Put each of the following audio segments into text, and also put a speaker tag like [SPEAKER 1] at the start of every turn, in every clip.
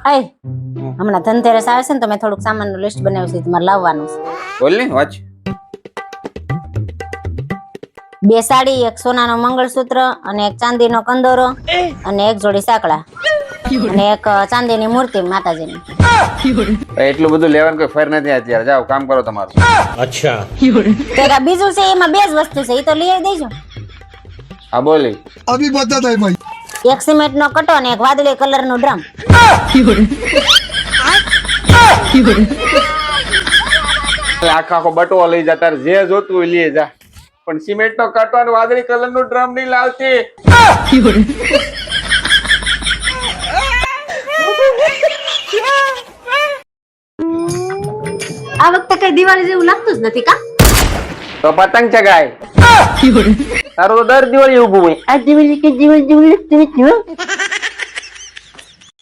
[SPEAKER 1] આય હમણાં ધનતેરસ આવે છે ને તો મેં થોડુંક સામાનનું લિસ્ટ બનાવ્યું છે તમારે લાવવાનું છે.
[SPEAKER 2] બોલ ને વાંચ.
[SPEAKER 1] 2 સાડી, 1 સોનાનો મંગળસૂત્ર અને 1 ચાંદીનો કંદોરો અને 1 જોડી સાંકળા અને 1 ચાંદીની મૂર્તિ માતાજીની.
[SPEAKER 2] એટલું બધું લેવાનું કોઈ ફેર નથી અત્યારે. જાઓ કામ કરો તમારું.
[SPEAKER 3] अच्छा
[SPEAKER 1] તો એક આ બીજું છે એમાં 2 જ વસ્તુ છે એ તો લઈ આવી દેજો.
[SPEAKER 2] હા બોલી.
[SPEAKER 4] अभी बता है भाई.
[SPEAKER 1] 1 સિમેન્ટનો કટો અને 1 વાદળી કલરનું ડ્રમ.
[SPEAKER 2] આખો બટવો લઈ જા, તારે જે જોતું હોય લઈ જા, પણ સિમેન્ટ નો કટો અને વાદળી કલર નું ડ્રમ નહીં લાવતી.
[SPEAKER 1] આ વખતે કઈ દિવાળી જેવું લાગતું જ નથી કા?
[SPEAKER 2] તો પતંગ ચગાય. તારું તો દર દિવાળી ઊભું હોય. આ દિવાળી કે દિવાળી જેવું લાગતું નથી હો.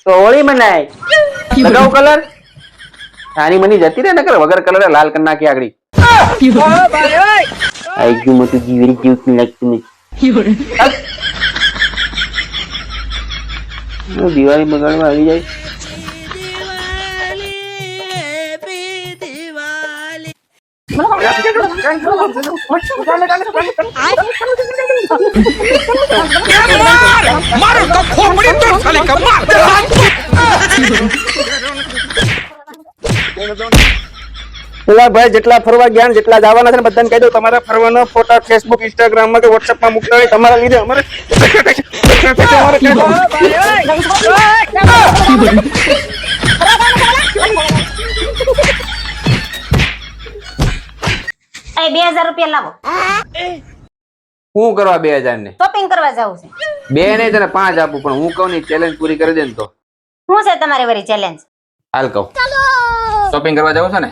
[SPEAKER 2] તો હોળી મનાય. લગાવ કલર. આની મની જતી રહે નકર વગર કલર લાલ કરી નાખી આગળી. આઈ ગયું મોટું દિવાળી જેવું લાગતું નથી. દિવાળી બગાડવા આવી જાય. પેલા ભાઈ જેટલા ફરવા ગયા જેટલા જવાના છે ને બધાને કહી દો તમારા ફરવાનો ફોટા ફેસબુક ઇન્સ્ટાગ્રામ માં કે વોટ્સએપ માં મૂકતા હોય તમારા લીધે અમારે
[SPEAKER 1] એ 2000 રૂપિયા લાવો.
[SPEAKER 2] હું કરવા 2000 ને
[SPEAKER 1] શોપિંગ કરવા જવું છે.
[SPEAKER 2] 2 નહીં તને 5 આપું, પણ હું કહું ની ચેલેન્જ પૂરી કરી દે ને તો
[SPEAKER 1] શું છે તમારી વરી ચેલેન્જ?
[SPEAKER 2] હાલ કહું. શોપિંગ કરવા જવું છે ને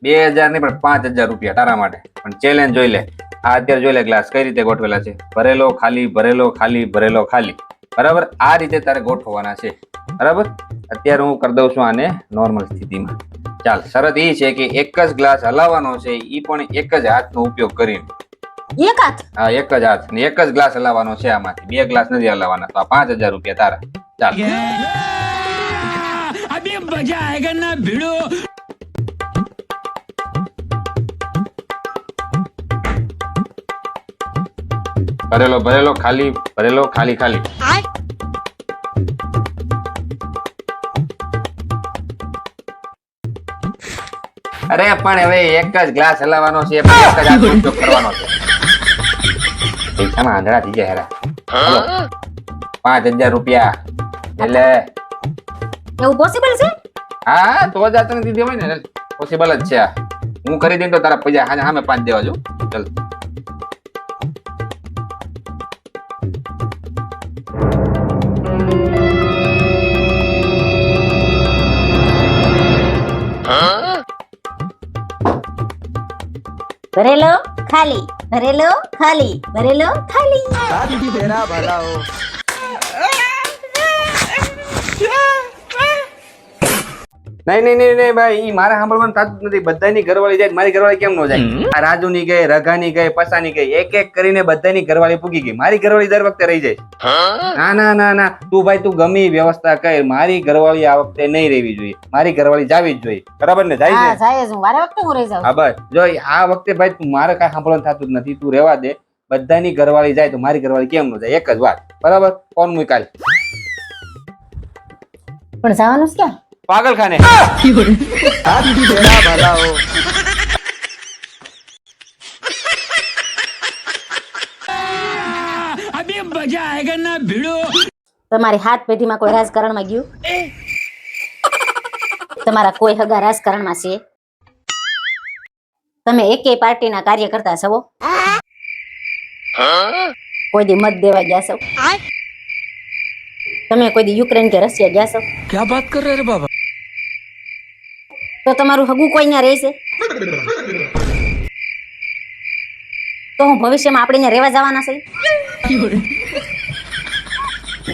[SPEAKER 2] 2000 નહીં પણ 5000 રૂપિયા તારા માટે. પણ ચેલેન્જ જોઈ લે. આ અત્યારે જોઈ લે ગ્લાસ કઈ રીતે ગોઠવેલા છે. ભરેલો ખાલી, ભરેલો ખાલી, ભરેલો ખાલી. બરાબર, આ રીતે તારે ગોઠવવાના છે. બરાબર, અત્યારે હું કરી દઉં છું આને નોર્મલ સ્થિતિમાં. ચાલ, શરત એ છે કે એક જ ગ્લાસ હલાવવાનો છે, એ પણ એક જ હાથનો ઉપયોગ કરીને.
[SPEAKER 1] એક હાથ?
[SPEAKER 2] હા, એક જ હાથ ને એક જ ગ્લાસ હલાવવાનો છે. આમાંથી 2 ગ્લાસ નથી હલાવવાના. તો આ 5000 રૂપિયા તારા. ચાલ.
[SPEAKER 3] अभी मजा आएगा ना भिड़ो.
[SPEAKER 2] ભરેલો ભરેલો ખાલી, ભરેલો ખાલી ખાલી. અરે પણ હવે એક જ ગ્લાસ હલાવવાનો છે, પણ એક જ હાથનો ઉપયોગ કરવાનો છે. પૈસામાં આંધળા થઈ જાય હેરા. હાલો, 5000 રૂપિયા એટલે
[SPEAKER 1] એવું પોસિબલ છે?
[SPEAKER 2] હા, તો જ આ તને દીધી હોય ને. પોસિબલ જ છે. આ હું કરી દઉં તો તારા પૈસા સામે 5 દેવા જો. ચલ.
[SPEAKER 1] ભરેલો ખાલી, ભરેલો ખાલી, ભરેલો ખાલી.
[SPEAKER 2] નહીં નહીં નહીં નહીં ભાઈ, ઈ મારે સાંભળવાનું થતું જ નથી. બધાની ઘરવાળી જાય, મારી ઘરવાળી કેમ ન જાય? આ રાજુની ગઈ, રઘાની ગઈ, પસાની ગઈ, એક એક કરીને બધાની ઘરવાળી પૂગી ગઈ. મારી ઘરવાળી દર વખતે રહી જાય. ના ના ના ના, તું ભાઈ તું ગમી વ્યવસ્થા કર. મારી ઘરવાળી આ વખતે નહીં રહેવી જોઈએ. મારી ઘરવાળી જાવી જ જોઈએ. બરાબર ને? જાય
[SPEAKER 1] હા,
[SPEAKER 2] છે.
[SPEAKER 1] જાય છે. હું વારે વખતે હું રહી જાઉં.
[SPEAKER 2] હા બસ, જો આ વખતે ભાઈ તું મારે કાંઈ સાંભળવાનું થતું જ નથી. તું રહેવા દે. બધાની ઘરવાળી જાય તો મારી ઘરવાળી કેમ ન જાય? એક જ વાત. બરાબર, કોણ મુકાલ
[SPEAKER 1] પણ જવાનું છે ક્યાં?
[SPEAKER 2] પાગલ ખાને.
[SPEAKER 3] अभी मजा आएगा ना भिड़ो.
[SPEAKER 1] તમારી હાથ પેઢીમાં કોઈ રાજકારણમાં ગયું? તમારા કોઈ હગા રાજકારણમાં છે? તમે એકેય પાર્ટીના કાર્યકર્તા છો? કોઈ દી મત દેવા ગયા છો? તમે કોઈ દી યુક્રેન કે રશિયા ગયા છો?
[SPEAKER 3] क्या बात कर रहे रे बाबा?
[SPEAKER 1] તો તમારું હગું કોઈ ત્યાં રહેશે? તો હું ભવિષ્યમાં આપણે ત્યાં રહેવા જવાના છે?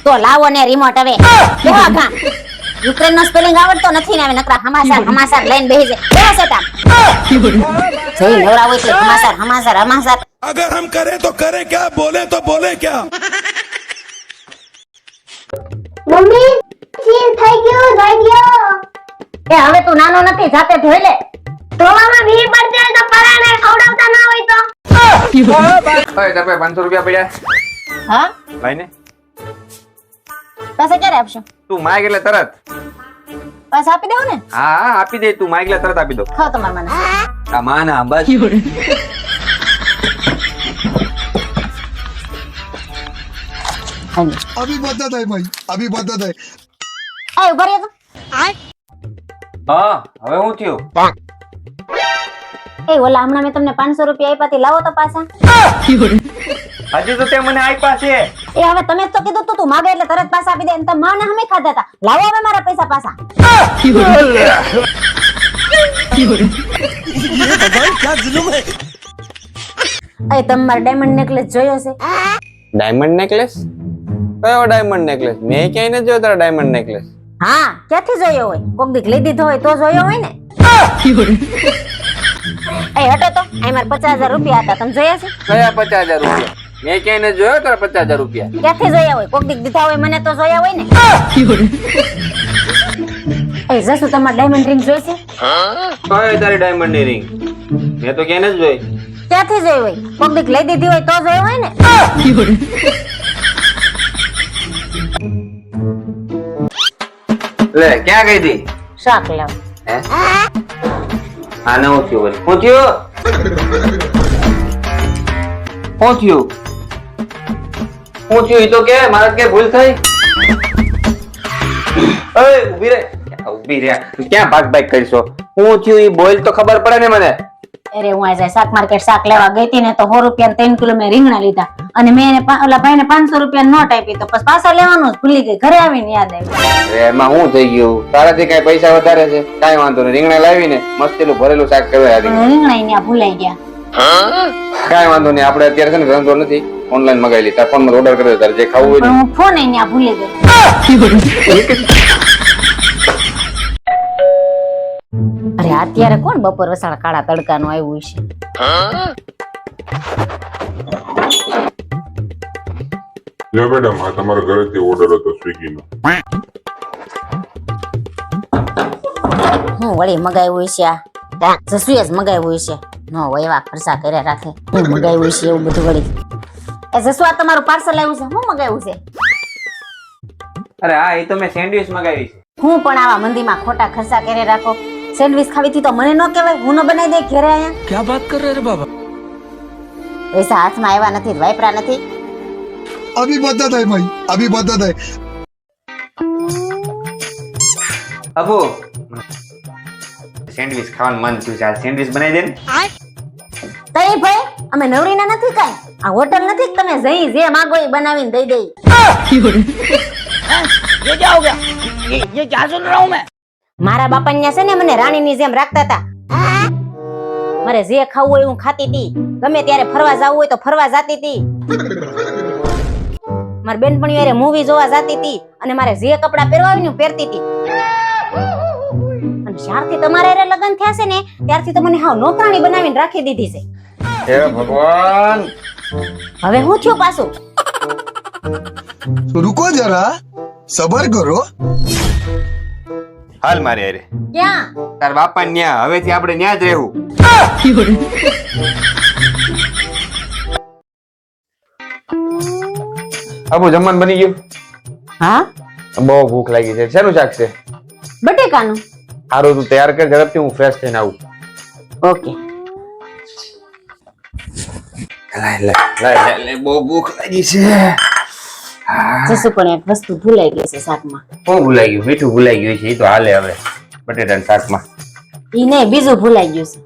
[SPEAKER 1] તો લાવો ને રિમોટ હવે. કેવા ઘા? યુક્રેન નો સ્પેલિંગ આવડતો નથી ને હવે નકરા હમાસાર હમાસાર લઈને બેહી જાય. કેવા છે તામ? જઈ નવરા હોય તો હમાસાર હમાસાર હમાસાર.
[SPEAKER 4] अगर हम करें तो करें क्या, बोले तो बोले क्या.
[SPEAKER 5] મમ્મી ચીન થઈ ગયું
[SPEAKER 1] એ હવે તું નાનો નથી, જાતે ધોઈ લે.
[SPEAKER 5] ધોવામાં વી પડ જાય તો પરાણે ખવડાવતા ના હોય તો.
[SPEAKER 2] ઓય તાર પાસે 500 રૂપિયા પડ્યા
[SPEAKER 1] હા
[SPEAKER 2] ભાઈને
[SPEAKER 1] પાછા ક્યારે આપશો?
[SPEAKER 2] તું માગ એટલે તરત.
[SPEAKER 1] પાછા આપી દેવું ને?
[SPEAKER 2] હા હા આપી દે, તું માગ એટલે તરત આપી દો.
[SPEAKER 1] ખાઓ તમારા મને.
[SPEAKER 2] આ માના બસ.
[SPEAKER 4] अभी बदत है भाई, अभी बदत है.
[SPEAKER 1] એ ઉભા રહ્યો તો.
[SPEAKER 2] હા હવે હું થયું?
[SPEAKER 1] એ ઓલા હમણાં મેં તમને 500 રૂપિયા આપ્યા તે લાવો તો પાછા.
[SPEAKER 2] હજી તો તે મને આપ્યા છે.
[SPEAKER 1] એ હવે તમે જ તો કીધું તું માગે એટલે તરત પાછા આપી દે ને તમે માને હમે ખાધા હતા. લાવો હવે મારા પૈસા પાછા. એ તમારો ડાયમંડ નેકલેસ જોયો છે?
[SPEAKER 2] Diamond necklace? કયો ડાયમંડ નેકલેસ? મેં ક્યાંય નથી જોયો તારો ડાયમંડ નેકલેસ.
[SPEAKER 1] હા ક્યાંથી જોયો હોય? કોક દીક લઈ દીધો હોય તો જોયો હોય ને. એ હટો તો આ મારા 50,000 રૂપિયા હતા, તમે જોયા છે?
[SPEAKER 2] કયા 50,000 રૂપિયા? મેં ક્યાંય નથી જોયો તારા 50,000 રૂપિયા.
[SPEAKER 1] ક્યાંથી જોયા હોય? કોક દીક દીધા હોય મને તો જોયા હોય ને. એ જસુ તમાર ડાયમંડ રિંગ જોઈ છે?
[SPEAKER 2] કઈ તારી ડાયમંડ ની રિંગ? મેં તો ક્યાંય નથી જોઈ.
[SPEAKER 1] ક્યાંથી જોઈ હોય? કોક દીક લઈ દીધી હોય તો જોયો હોય ને.
[SPEAKER 2] લે ક્યાં ગઈ તી?
[SPEAKER 1] શાક લાવ.
[SPEAKER 2] હે આને હું થયું વળી? હું થયું? હું થયું? હું થયું ઈ તો કે મારા કે ભૂલ થઈ? ઓય ઊભી રે. ઊભી રે. ક્યાં ભાગ કરીશો? હું થયું ઈ બોલ તો ખબર પડે ને મને.
[SPEAKER 1] અરે હું આજે શાક માર્કેટ શાક લેવા ગઈ હતી ને તો 100 રૂપિયા 3 કિલો મેં રીંગણા લીધા અને મેં એને ઓલા ભાઈને 500 રૂપિયા નોટ આપી તો પછી પાછા લેવાનું જ ભૂલી ગઈ. ઘરે આવીને યાદ આવ્યું.
[SPEAKER 2] એમાં શું થઈ ગયું? તારાથી કઈ પૈસા વધારે છે? કાઈ વાંધો નહીં, રીંગણા લાવીને મસ્તીનું ભરેલું શાક કરવા આવી.
[SPEAKER 1] રીંગણા અહીંયા ભૂલાઈ ગયા.
[SPEAKER 2] કાઈ વાંધો નહીં, આપણે અત્યારે છે ને ધંધો નથી, ઓનલાઈન મગાવી લી. તાર ફોનમાં ઓર્ડર કરી દે, તારે જે ખાવું હોય
[SPEAKER 1] પણ
[SPEAKER 2] ને.
[SPEAKER 1] હું ફોન અહીંયા ભૂલી ગઈ. અરે અત્યારે કોણ બપોર વસાળ કાળા તડકાનું આવ્યું છે?
[SPEAKER 6] જો મેડમ આ તમારા ઘરેથી ઓર્ડર હતો સ્વિગી નો.
[SPEAKER 1] હું વળી મગાવ્યું છે આ જસુએ જ મગાવ્યું છે. નો એવા ખર્ચા કર્યા રાખે. હું મગાવ્યું છે એવું બધું વળી. એ જસુ આ તમારું પાર્સલ આવ્યું છે? હું મગાવ્યું છે?
[SPEAKER 2] અરે હા, એ તો મેં સેન્ડવિચ મગાવી છે.
[SPEAKER 1] હું પણ આવા મંદીમાં ખોટા ખર્ચા કર્યા રાખો. સેન્ડવિચ ખાવી હતી તો મને ન કહેવાય? હું ન બનાવી દે ઘરે આયા?
[SPEAKER 3] क्या बात कर रहे रे बाबा?
[SPEAKER 1] પૈસા હાથમાં આવ્યા નથી, વાપરા નથી.
[SPEAKER 4] अभी बदत है भाई, अभी बदत है.
[SPEAKER 2] અબુ સેન્ડવિચ ખાવાનું મન થયું છે, આ સેન્ડવિચ બનાવી દે ને.
[SPEAKER 1] તઈ ભાઈ અમે નવરીના નથી કાઈ. આ હોટલ નથી કે તમે જઈ જે માંગો એ બનાવીને દઈ દઈ.
[SPEAKER 3] ये क्या हो गया? ये क्या सुन रहा हूँ मैं?
[SPEAKER 1] મારા બાપા ન્યા છે ને મને રાણીની જેમ રાખતા હતા. મારે જે ખાવું હોય હું ખાતી હતી. ગમે ત્યારે ફરવા જવું હોય તો ફરવા જાતી હતી. મારી બેનપણીઓ હારે મૂવી જોવા જાતી હતી અને મારે જે કપડાં પહેરવા હોય ને હું પહેરતી હતી. અને જ્યારથી તમારા હારે લગ્ન થયા છે ને ત્યારથી તો મને હાવ નોકરાણી બનાવીને રાખી દીધી છે.
[SPEAKER 2] હે ભગવાન,
[SPEAKER 1] હવે હું થયું પાછું?
[SPEAKER 4] तो रुको जरा, सबर करो.
[SPEAKER 2] હાલ મારે હારે.
[SPEAKER 1] ક્યાં?
[SPEAKER 2] તાર બાપા ન્યા, હવેથી આપણે ન્યા જ રહેવું. અબુ જમવાનું બની ગયું?
[SPEAKER 1] હા
[SPEAKER 2] બહુ ભૂખ લાગી છે. શેનું શાક છે?
[SPEAKER 1] બટેકાનું.
[SPEAKER 2] સારું તું તૈયાર કર ઝડપથી, હું ફ્રેશ થઈને આવું.
[SPEAKER 1] ઓકે.
[SPEAKER 2] બહુ ભૂખ લાગી છે.
[SPEAKER 1] જસુ પણ એક વસ્તુ ભૂલાઈ ગઈ છે શાકમાં.
[SPEAKER 2] શું ભૂલાઈ ગયું? મીઠું ભૂલાઈ ગયું છે, એ તો હાલે હવે બટેટાના શાકમાં.
[SPEAKER 1] ઈ નહીં, બીજું ભૂલાઈ ગયું છે.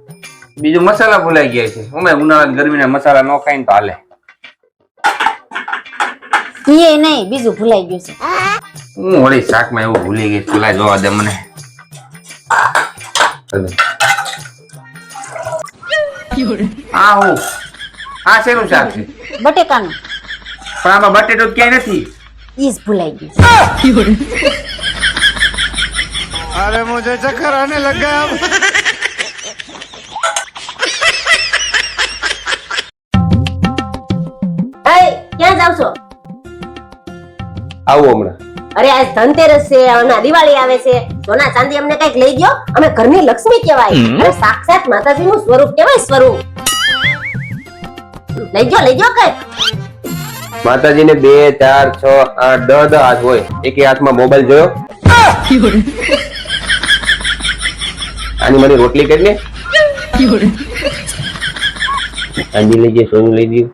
[SPEAKER 2] બીજું મસાલા ભૂલાઈ ગયા છે. અમે ઉનાળાની ગરમીના મસાલા ન ખાઈ ને તો હાલે.
[SPEAKER 1] ઈ નહીં, બીજું ભૂલાઈ ગયું છે.
[SPEAKER 2] હું વળી શાકમાં એવું ભૂલી ગઈ. ભૂલાઈ જોવા દે મને. આ હું આ શેનું શાક છે?
[SPEAKER 1] બટેકાનું.
[SPEAKER 2] પણ આમાં બટેટો ક્યાંય નથી.
[SPEAKER 1] ઈ જ ભૂલાઈ ગયું છે.
[SPEAKER 4] अरे मुझे चक्कर आने लग गया.
[SPEAKER 1] એય, ક્યાં જાવ છો?
[SPEAKER 2] આવું હમણાં.
[SPEAKER 7] અરે આજ ધનતેરસ છે, હમણાં દિવાળી આવે છે, સોના ચાંદી અમને કઈક લઈ ગયો. અમે ઘરની લક્ષ્મી કહેવાય અને સાક્ષાત માતાજીનું સ્વરૂપ કહેવાય, સ્વરૂપ. લઈ ગયો કઈક.
[SPEAKER 8] માતાજીને 2, 4, 6, 8, 10 હાથ હોય. એકે હાથમાં મોબાઈલ જોયો. આની મને રોટલી કરી લે. ચાંદી લઈ જાય, સોનું લઈ ગયું.